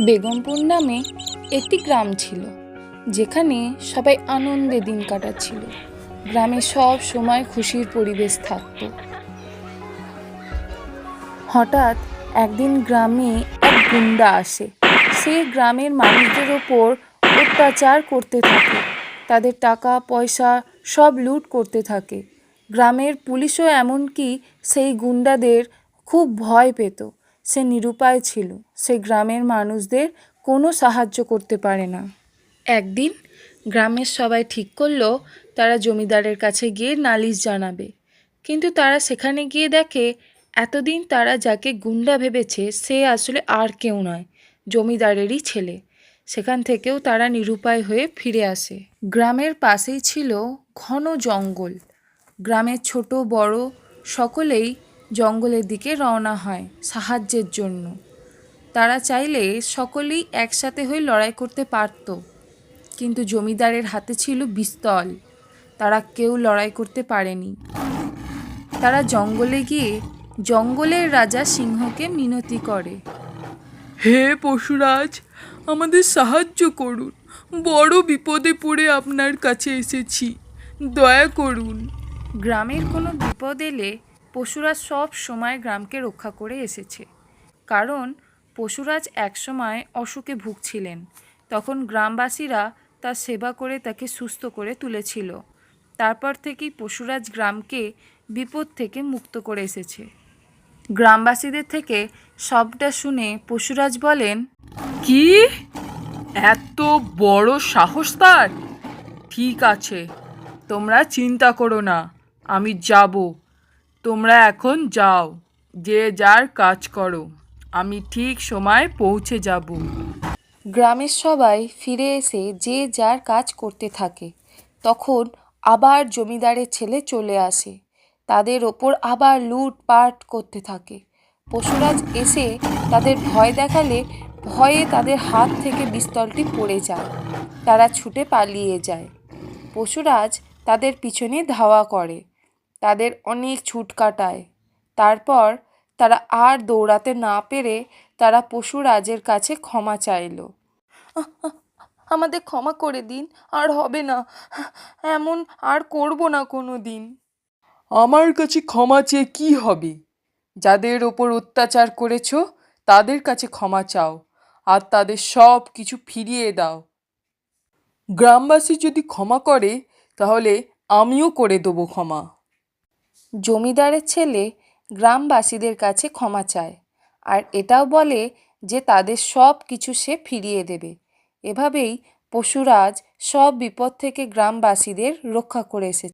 বেগমপুর নামে একটি গ্রাম ছিল, যেখানে সবাই আনন্দে দিন কাটাচ্ছিল। গ্রামে সব সময় খুশির পরিবেশ থাকতো। হঠাৎ একদিন গ্রামে এক গুন্ডা আসে। সে গ্রামের মানুষদের ওপর অত্যাচার করতে থাকে, তাদের টাকা পয়সা সব লুট করতে থাকে। গ্রামের পুলিশও এমনকি সেই গুন্ডাদের খুব ভয় পেত। সে নিরুপায় ছিল, সে গ্রামের মানুষদের কোনো সাহায্য করতে পারে না। একদিন গ্রামের সবাই ঠিক করলো তারা জমিদারের কাছে গিয়ে নালিশ জানাবে। কিন্তু তারা সেখানে গিয়ে দেখে এতদিন তারা যাকে গুন্ডা ভেবেছে সে আসলে আর কেউ নয়, জমিদারেরই ছেলে। সেখান থেকেও তারা নিরুপায় হয়ে ফিরে আসে। গ্রামের পাশেই ছিল ঘন জঙ্গল। গ্রামের ছোট বড় সকলেই জঙ্গলের দিকে রওনা হয় সাহায্যের জন্য। তারা চাইলে সকলেই একসাথে হয়ে লড়াই করতে পারত, কিন্তু জমিদারের হাতে ছিল পিস্তল। তারা কেউ লড়াই করতে পারেনি। তারা জঙ্গলে গিয়ে জঙ্গলের রাজা সিংহকে মিনতি করে। হে পশুরাজ, আমাদের সাহায্য করুন, বড় বিপদে পড়ে আপনার কাছে এসেছি, দয়া করুন। গ্রামের কোনো বিপদ এলে পশুরাজ সব সময় গ্রামকে রক্ষা করে এসেছে। কারণ পশুরাজ একসময় অসুখে ভুগছিলেন, তখন গ্রামবাসীরা তার সেবা করে তাকে সুস্থ করে তুলেছিল। তারপর থেকেই পশুরাজ গ্রামকে বিপদ থেকে মুক্ত করে এসেছে। গ্রামবাসীদের থেকে সবটা শুনে পশুরাজ বলেন, কি? এত বড় সাহস তার? ঠিক আছে, তোমরা চিন্তা করো না, আমি যাব। তোমরা এখন যাও, যে যার কাজ করো, আমি ঠিক সময় পৌঁছে যাব। গ্রামের সবাই ফিরে এসে যে যার কাজ করতে থাকে। তখন আবার জমিদারের ছেলে চলে আসে, তাদের ওপর আবার লুটপাট করতে থাকে। পশুরাজ এসে তাদের ভয় দেখালে ভয়ে তাদের হাত থেকে পিস্তলটি পড়ে যায়। তারা ছুটে পালিয়ে যায়। পশুরাজ তাদের পিছনে ধাওয়া করে, তাদের অনেক ছুট কাটায়। তারপর তারা আর দৌড়াতে না পেরে তারা পশুরাজের কাছে ক্ষমা চাইল। আমাদের ক্ষমা করে দিন, আর হবে না, এমন আর করব না কোনো দিন। আমার কাছে ক্ষমা চেয়ে কি হবে? যাদের ওপর অত্যাচার করেছো তাদের কাছে ক্ষমা চাও, আর তাদের সব কিছু ফিরিয়ে দাও। গ্রামবাসী যদি ক্ষমা করে তাহলে আমিও করে দেবো ক্ষমা। জমিদারের ছেলে গ্রামবাসীদের কাছে ক্ষমা চায়, আর এটাও বলে যে তাদের সব কিছু সে ফিরিয়ে দেবে। এভাবেই পশুরাজ সব বিপদ থেকে গ্রামবাসীদের রক্ষা করে এসেছে।